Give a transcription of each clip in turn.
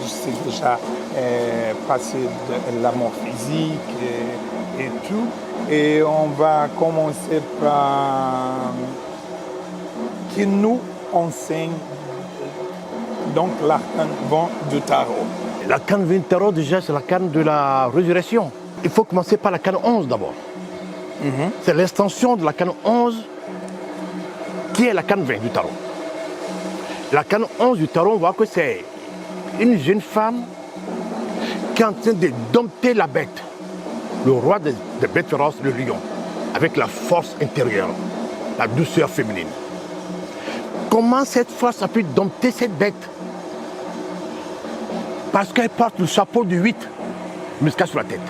c'est déjà passé de la mort physique et tout. Et on va commencer par qui nous enseigne donc l'arcane 20 du tarot. L'arcane 20 du tarot, déjà, c'est l'arcane de la résurrection. Il faut commencer par l'arcane 11 d'abord. C'est l'extension de l'arcane 11 qui est l'arcane 20 du tarot. L'arcane 11 du tarot, on voit que c'est une jeune femme qui est en train de dompter la bête, le roi des bêtes féroces, le lion, avec la force intérieure, la douceur féminine. Comment cette force a pu dompter cette bête? Parce qu'elle porte le chapeau du 8 muscat sur la tête.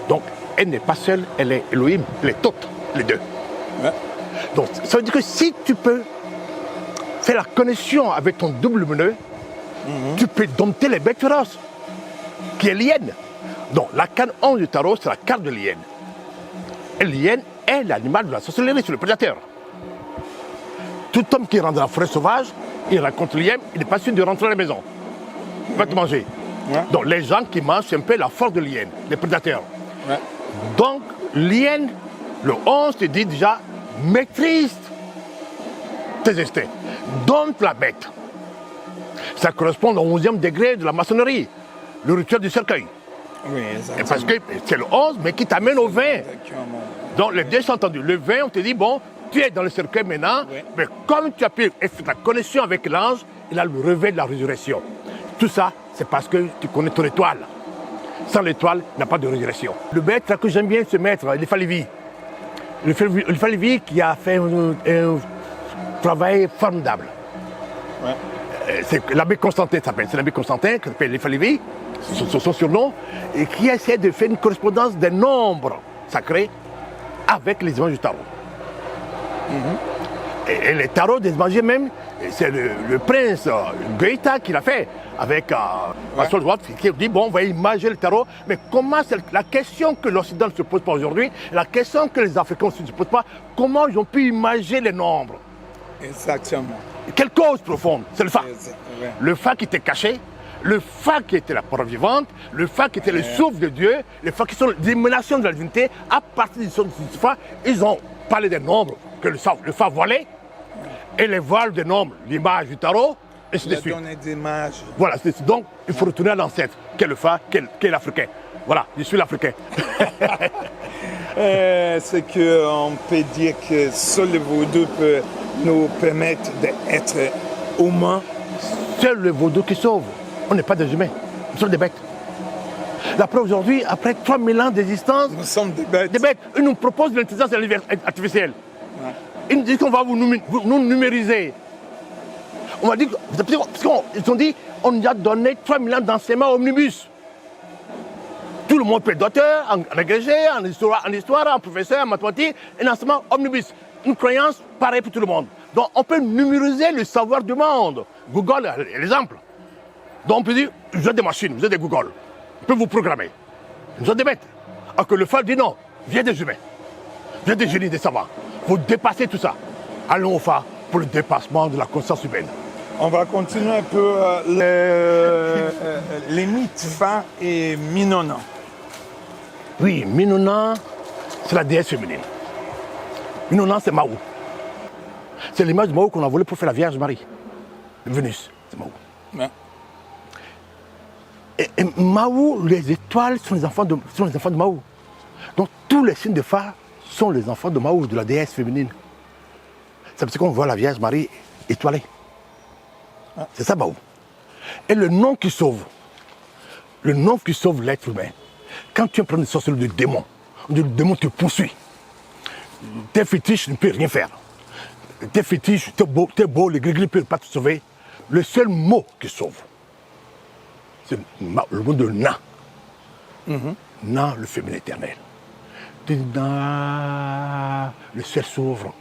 Donc, elle n'est pas seule, elle est Elohim, elle est toutes, les deux. Ouais. Donc, ça veut dire que si tu peux faire la connexion avec ton double lumineux, tu peux dompter les bêtes féroces, qui est l'hyène. Donc, la canne 11 du tarot, c'est la carte de l'hyène. Et l'hyène est l'animal de la sorcellerie, c'est le prédateur. Tout homme qui rentre dans la forêt sauvage, il rencontre l'hyène, il n'est pas sûr de rentrer à la maison. Il va te manger. Ouais. Donc les gens qui mangent, c'est un peu la force de l'hyène, les prédateurs. Ouais. Donc l'hyène, le 11 te dit déjà, maîtrise tes instincts. Dompte la bête. Ça correspond au 11e degré de la maçonnerie, le rituel du cercueil. Oui, exactement. Parce que c'est le 11, mais qui t'amène au 20. Donc les deux sont entendus. Le 20, on te dit, bon, tu es dans le cercueil maintenant, oui. Mais comme tu as pu faire la connexion avec l'ange, il a le réveil de la résurrection. Tout ça, c'est parce que tu connais ton étoile. Sans l'étoile, il n'y a pas de résurrection. Le maître que j'aime bien, ce maître, Eliphas Lévi. Eliphas Lévi qui a fait un travail formidable. Ouais. C'est l'abbé Constantin, s'appelle. C'est l'abbé Constantin, qui s'appelle Eliphas Lévi, son surnom, et qui essaie de faire une correspondance des nombres sacrés avec les images du tarot. Et les tarots des magies même, c'est le prince Goethe qui l'a fait avec Marcel Watt qui dit bon, on va imager le tarot, mais comment c'est la question que l'Occident ne se pose pas aujourd'hui, la question que les Africains aussi ne se posent pas, comment ils ont pu imager les nombres? Exactement. Quelle cause profonde? C'est le Fa. Ouais. Le Fa qui était caché, le Fa qui était la parole vivante, le Fa qui était le souffle de Dieu, le Fa qui sont l'émanation de la divinité. À partir du Fa, ils ont parlé des nombres que le Fa voilait, et les voiles des nombres, l'image du tarot, et ainsi de suite. Voilà, donc il faut retourner à l'ancêtre, qui est le Fa, qui est l'Africain. Voilà, je suis l'Africain. C'est qu'on peut dire que seul le vaudou peut nous permettre d'être humains. Seul le vaudou qui sauve. On n'est pas des humains, nous sommes des bêtes. La preuve aujourd'hui, après 3000 ans d'existence, nous sommes des bêtes. Des bêtes. Ils nous proposent l'intelligence artificielle. Ouais. Ils nous disent qu'on va nous numériser. On m'a dit, ils ont dit, on nous a donné 3000 ans d'enseignement omnibus. Tout le monde peut être docteur, en agrégé, en histoire, en professeur, en mathématiques, un enseignement omnibus. Une croyance pareille pour tout le monde. Donc on peut numériser le savoir du monde. Google est l'exemple. Donc on peut dire, vous êtes des machines, vous êtes des Google. On peut vous programmer. Nous sommes des bêtes. Alors que le Fa dit non, viens des humains. Viens des génies, des savants. Vous dépassez tout ça. Allons au Fa pour le dépassement de la conscience humaine. On va continuer un peu les mythes Fa et Minona. Oui, Minona, c'est la déesse féminine. Minona, c'est Mahou. C'est l'image de Mahou qu'on a volée pour faire la Vierge Marie. Vénus, c'est Mahou. Ouais. Et Mahou, les étoiles sont les enfants de Mahou. Donc tous les signes de Fa sont les enfants de Mahou, de la déesse féminine. C'est parce qu'on voit la Vierge Marie étoilée. C'est ça Mahou. Et le nom qui sauve l'être humain, quand tu prends une sorcellerie de démon, le démon te poursuit. Tes fétiches ne peuvent rien faire. Tes fétiches, t'es beau, les gris ne peuvent pas te sauver. Le seul mot qui sauve, c'est le mot de Na. Na, le féminin éternel. Na, le ciel s'ouvre.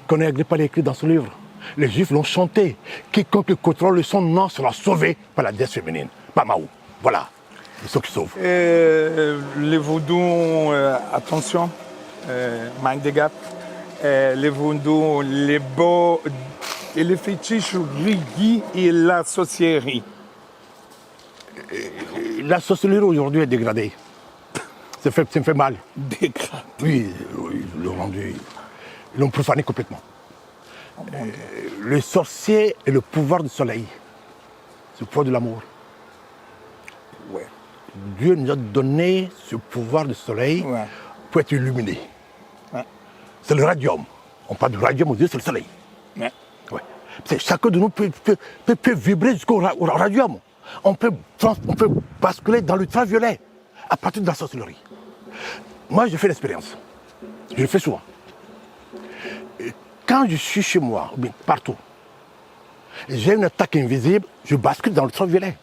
Connaît Agrippa l'a écrit dans son livre. Les Juifs l'ont chanté. Quiconque contrôle son nom sera sauvé par la déesse féminine, pas Mahou. Voilà, c'est ce qui sauve. Les vaudous, attention, Mike Degas, les vaudous, les beaux et les fétiches religieux et la sorcellerie. La sorcellerie aujourd'hui est dégradée. Ça me fait mal. Dégradé. Oui, ils l'ont profané complètement. Le sorcier est le pouvoir du soleil. C'est le pouvoir de l'amour. Ouais. Dieu nous a donné ce pouvoir du soleil pour être illuminé. Ouais. C'est le radium. On parle du radium aux yeux, c'est le soleil. Ouais. Ouais. Chacun de nous peut vibrer jusqu'au radium. On peut basculer dans l'ultraviolet à partir de la sorcellerie. Moi, j'ai fait l'expérience. Je le fais souvent. Et quand je suis chez moi, ou bien partout, et j'ai une attaque invisible, je bascule dans l'ultraviolet.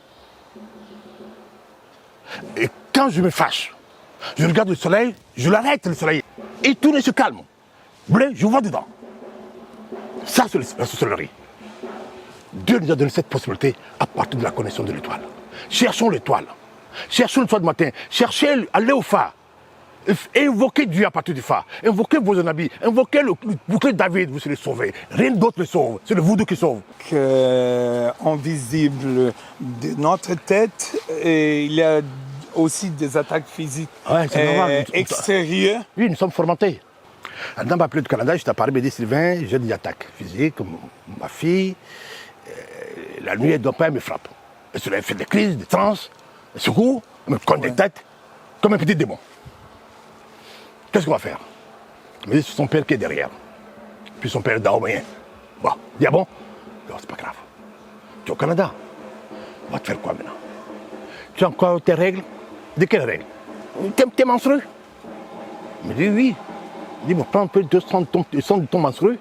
Et quand je me fâche, je regarde le soleil, je l'arrête le soleil. Et tout se calme. Bleu, je vois dedans. Ça, c'est la sorcellerie. Dieu nous a donné cette possibilité à partir de la connexion de l'étoile. Cherchons l'étoile. Cherchons l'étoile du matin. Cherchez, allez au phare. Invoquez Dieu à partir du phare. Invoquez vos habits. Invoquez le bouclier de David, vous serez sauvés. Rien d'autre ne sauve. C'est le voodoo qui sauve. En visible de notre tête, il y a aussi des attaques physiques extérieures. Oui, nous sommes formatés. Dans ma plaie du Canada, je t'ai parlé, me dit Sylvain, j'ai des attaques physiques, comme ma fille. La nuit, elle ne dort pas, elle me frappe. Elle fait des crises, des transes, elle secoue, elle me cogne des têtes, comme un petit démon. Qu'est-ce qu'on va faire? Il me dit, c'est son père qui est derrière. Puis son père est dahoméen. Bon, il dit, ah bon? Non, c'est pas grave. Tu es au Canada. On va te faire quoi maintenant? Tu as encore tes règles? De quelles règles? T'es menstrueux? Il me dit, oui. Il dit, prends un peu de sang de ton menstrueux,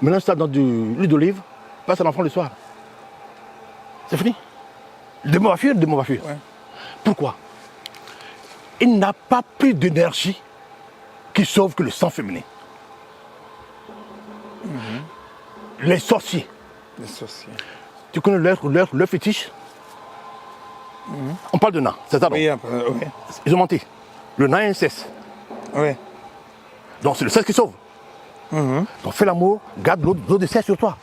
mélange ça dans de l'huile d'olive, passe à l'enfant le soir. C'est fini. Le démon va fuir, le démon va fuir. Ouais. Pourquoi? Il n'a pas plus d'énergie qui sauve que le sang féminin. Les sorciers. Les sorciers. Tu connais leur fétiche? On parle de nains, c'est ça, non? Oui, oui. Ils ont menti. Le nain est inceste. Oui. Donc c'est le sexe qui sauve. Donc fais l'amour, garde l'eau de sel sur toi.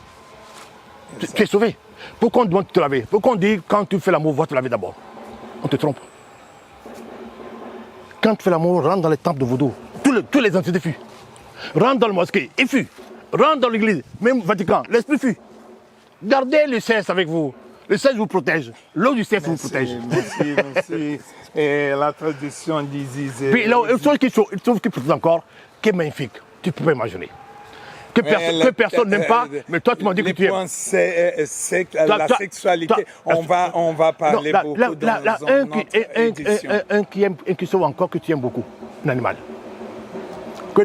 Tu es sauvé. Pourquoi on demande de te laver? Pourquoi on dit quand tu fais l'amour, va te laver d'abord? On te trompe. Quand tu fais l'amour, rentre dans les temples de vaudou. Tous les entités fuient. Rentre dans le mosquée, il fuit. Rentre dans l'église, même Vatican, l'esprit fuit. Gardez le sexe avec vous. Le sexe vous protège. L'eau du sexe vous protège. Merci. Et la tradition d'Isis. Puis là, une chose qui protège encore, qui est magnifique, tu ne peux pas imaginer. Que personne n'aime pas, mais toi tu m'as dit que tu aimes. La sexualité, on va parler beaucoup dans notre édition. Un qui sauve encore, que tu aimes beaucoup, un animal. Que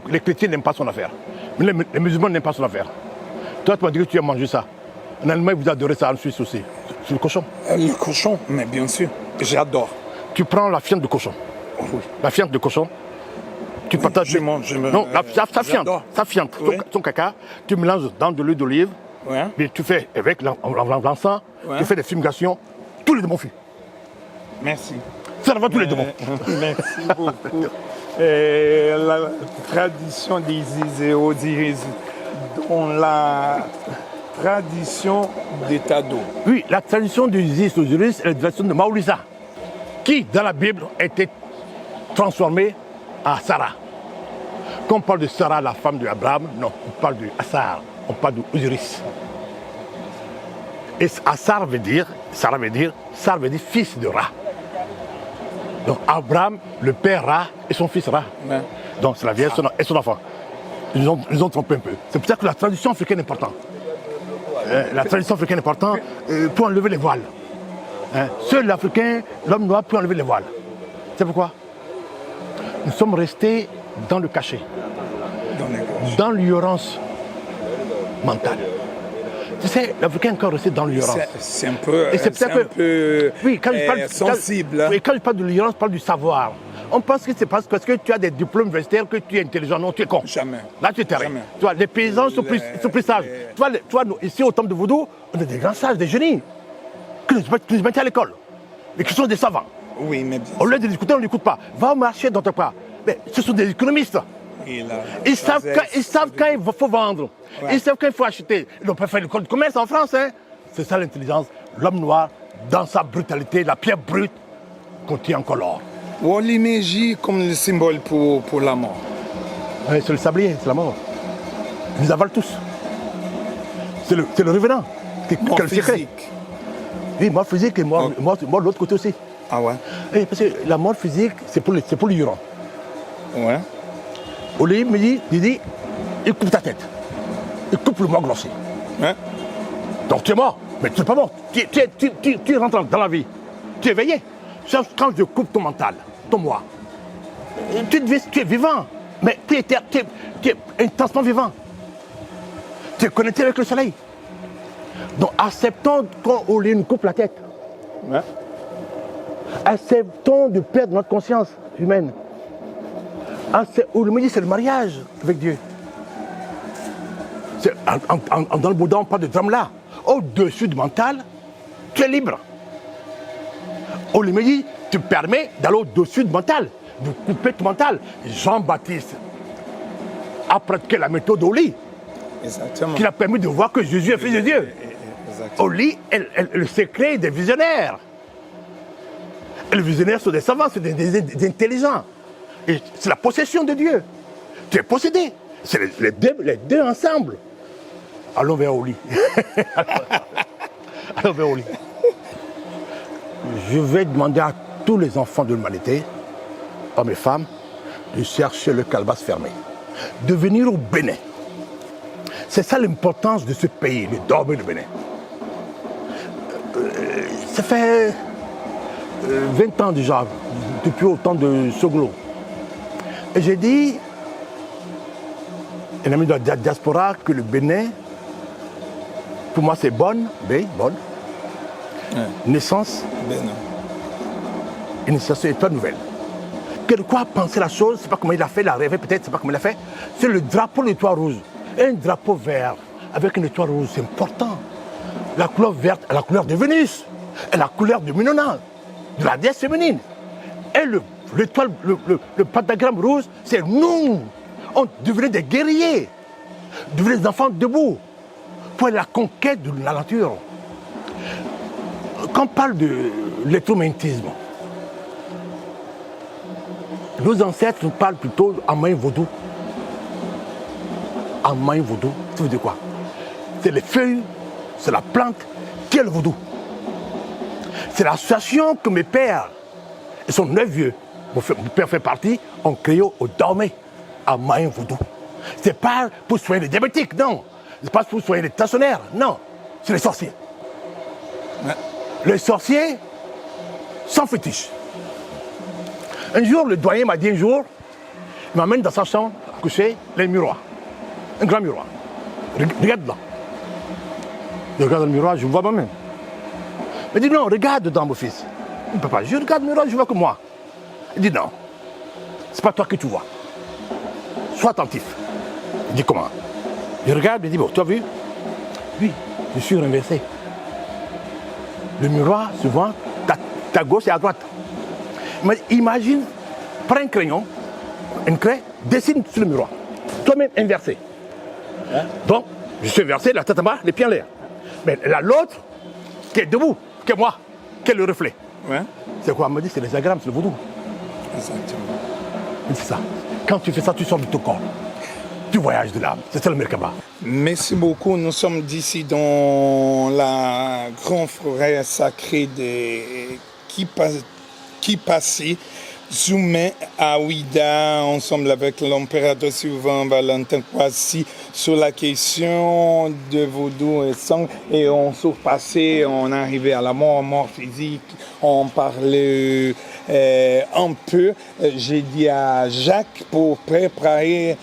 les chrétiens n'aiment pas son affaire. Mais les musulmans n'aiment pas son affaire. Toi tu m'as dit que tu aimes manger ça. Un animal, vous adorez ça en Suisse aussi. C'est le cochon. Le cochon, mais bien sûr, j'adore. Tu prends la fiente de cochon. Oui. La fiente de cochon. Tu partages. Non, sa fiente, Oui. son caca, tu mélanges dans de l'huile d'olive, puis tu fais avec l'encens, tu fais des fumigations, tous les démons fuient. Merci. Ça va tous les démons. Merci beaucoup. Et la tradition d'Isis et Osiris, dont la tradition des Tado. Oui, la tradition d'Isis et Osiris est la tradition de Maolisa, qui dans la Bible a été transformée à Sarah. Quand on parle de Sarah, la femme d'Abraham, non, on parle de Assar, on parle d'Osiris. Et Assar veut dire fils de Ra. Donc Abraham, le père Ra, et son fils Ra. Ouais. Donc c'est la vieille et son enfant. Ils ont trompé un peu. C'est pour ça que la tradition africaine est importante. La tradition africaine est importante pour enlever les voiles. Seul l'Africain, l'homme noir, peut enlever les voiles. C'est pourquoi nous sommes restés dans le cachet, dans l'ignorance mentale. Tu sais, l'Africain est encore resté dans l'ignorance. C'est un peu oui, quand je parle, sensible. Quand je parle de l'ignorance, je parle du savoir. On pense que c'est parce que tu as des diplômes universitaires que tu es intelligent. Non, tu es con. Jamais. Là, tu es terrain. Tu vois, les paysans sont plus sages. Tu vois, nous, ici, au temple de Vaudou, on a des grands sages, des génies, qui nous mettent à l'école, et qui sont des savants. Oui, mais au lieu de discuter, on n'écoute pas. Va au marché dans ton pas. Mais ce sont des économistes. Ils savent quand il faut vendre. Ouais. Ils savent quand il faut acheter. Ils n'ont pas fait l'école de commerce en France. Hein. C'est ça l'intelligence. L'homme noir dans sa brutalité, la pierre brute contient encore l'or. On l'imagine comme le symbole pour la mort. Ouais, c'est le sablier, c'est la mort. Ils nous avalent tous. C'est le revenant. Mort Quel secret. physique. Oui, mort physique et mort de l'autre côté aussi. Ah ouais? Oui, parce que la mort physique, c'est pour l'ignorant. Ouais. Oli me dit, il coupe ta tête. Il coupe le moi glossé. Ouais. Donc tu es mort, mais tu n'es pas mort. Tu rentres dans la vie. Tu es éveillé. Sauf quand je coupe ton mental, ton moi. Tu es vivant, mais tu es intensement vivant. Tu es connecté avec le soleil. Donc acceptons quand Oli nous coupe la tête. Ouais. Acceptons de perdre notre conscience humaine. Oli me dit c'est le mariage avec Dieu. Dans le Bouddha, on parle de drame là. Au-dessus du mental, tu es libre. Oli me dit, tu permets d'aller au-dessus du mental, de couper ton mental. Jean-Baptiste a pratiqué la méthode Oli, Exactement. qui a permis de voir que Jésus est fils de Dieu. Exactement. Oli est le secret des visionnaires. Et les visionnaires sont des savants, sont des intelligents. Et c'est la possession de Dieu. Tu es possédé. C'est les deux ensemble. Allons vers Oli. Allons vers Oli. Je vais demander à tous les enfants de l'humanité, hommes et femmes, de chercher le calebasse fermé, de venir au Bénin. C'est ça l'importance de ce pays, le Dahomey du Bénin. Ça fait 20 ans déjà, depuis au temps de Soglo. Et j'ai dit, un ami de la diaspora, que le Bénin, pour moi c'est bonne, bonne. Ouais. Naissance, Bénin. initiation et étoile nouvelle. Que de quoi penser la chose, c'est pas comment il a fait, il a rêvé peut-être, c'est pas comment il a fait. C'est le drapeau de l'étoile rouge. Un drapeau vert avec une étoile rouge, c'est important. La couleur verte est la couleur de Vénus, est la couleur de Minona, de la déesse féminine. Et l'étoile, le pentagramme rouge, c'est nous. On devenait des guerriers, devenait des enfants debout pour la conquête de la nature. Quand on parle de l'électromagnétisme, nos ancêtres nous parlent plutôt en moyen vaudou. En moyen vaudou, ça veut dire quoi? C'est les feuilles, c'est la plante qui est le vaudou. C'est l'association que mes pères et son neveu, mon père fait partie, ont créé au Dahomey, en moyen vaudou. C'est pas pour soigner les diabétiques, non. C'est pas pour soigner les tensionnaires, non. C'est les sorciers. Ouais. Les sorciers sans fétiche. Un jour, le doyen m'a dit il m'amène dans sa chambre à coucher, les miroirs. Un grand miroir. Regarde là. Je regarde le miroir, je vois moi-même. Il dit non, regarde dedans, mon fils. Il ne peut pas. Je regarde le miroir, je vois que moi. Il dit non, c'est pas toi que tu vois. Sois attentif. Il dit comment? Je regarde, il dit bon, tu as vu? Oui, je suis renversé. Le miroir, souvent, ta gauche et à droite. Mais imagine, prends un crayon, une craie, dessine sur le miroir. Toi-même inversé. Hein? Donc, je suis inversé, la tête en bas, les pieds en l'air. Mais là, l'autre, qui est debout, qui est moi, qui est le reflet. Ouais. C'est quoi? Elle me dit, c'est les agrammes, c'est le vaudou. Exactement. C'est ça. Quand tu fais ça, tu sors de ton corps. Tu voyages de l'âme. C'est ça le Merkaba. Merci beaucoup. Nous sommes d'ici dans la grande forêt sacrée de Kipasi, Zoumé à Ouida, ensemble avec l'impérateur Sylvain Valentin Kwasi, sur la question de vaudou et sang. Et on surpassait, on arrivait à la mort physique, on parlait un peu. J'ai dit à Jacques pour préparer,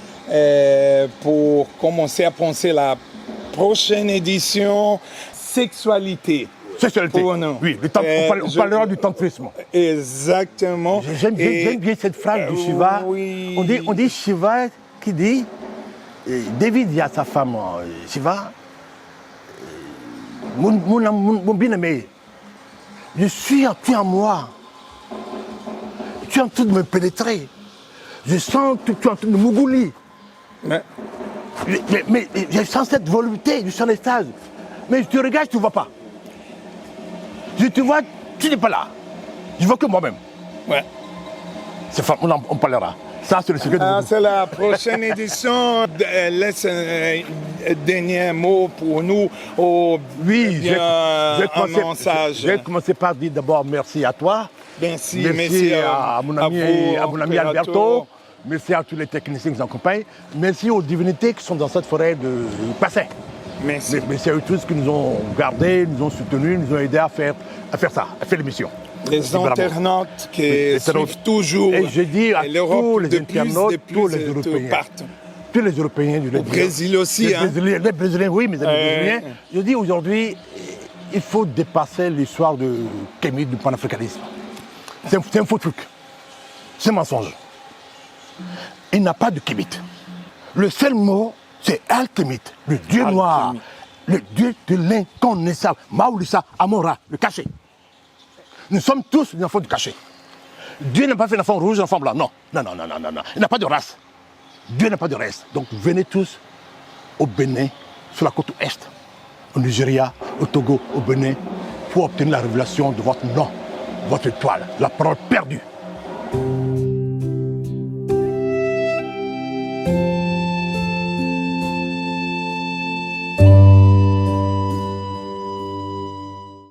pour commencer à penser la prochaine édition, sexualité. Sexualité. Oui, on parlera du tantrisme. Exactement. J'aime bien cette phrase du Shiva. Oui. On dit Shiva qui dit, David dit à sa femme, Shiva, mon bien-aimé, je suis en moi. Tu es en train de me pénétrer. Je sens que tu es en train de m'oublier. Mais je sens cette volonté, je sens l'extase. Mais je te regarde, tu ne vois pas. Je te vois, tu n'es pas là. Je vois que moi-même. Ouais. On parlera. Ça, c'est le secret de Ah, Voodoo. c'est la prochaine édition. Laisse un dernier mot pour nous. Oui, un message. je vais commencer par dire d'abord merci à toi. Merci à mon ami, Alberto. Merci à tous les techniciens qui nous accompagnent. Merci aux divinités qui sont dans cette forêt de Passé. Merci. Merci à eux tous qui nous ont gardés, nous ont soutenus, nous ont aidés à faire ça, à faire l'émission. Les internautes qui suivent toujours. Et je dis à tous les internautes, tous les Européens. Partout. Tous les Européens du Brésil aussi. Les Brésiliens, oui, mes amis brésiliens. Je dis aujourd'hui, il faut dépasser l'histoire de Kémy, du panafricanisme. C'est un faux truc. C'est un mensonge. Il n'a pas de Kémite. Le seul mot, c'est Al-Kémite, le dieu noir, le dieu de l'inconnaissable, Maulissa Amora, le cachet. Nous sommes tous des enfants du cachet. Dieu n'a pas fait l'enfant rouge, l'enfant blanc. Non. Il n'a pas de race. Dieu n'a pas de race. Donc venez tous au Bénin, sur la côte ouest, au Nigeria, au Togo, au Bénin, pour obtenir la révélation de votre nom, votre étoile, la parole perdue.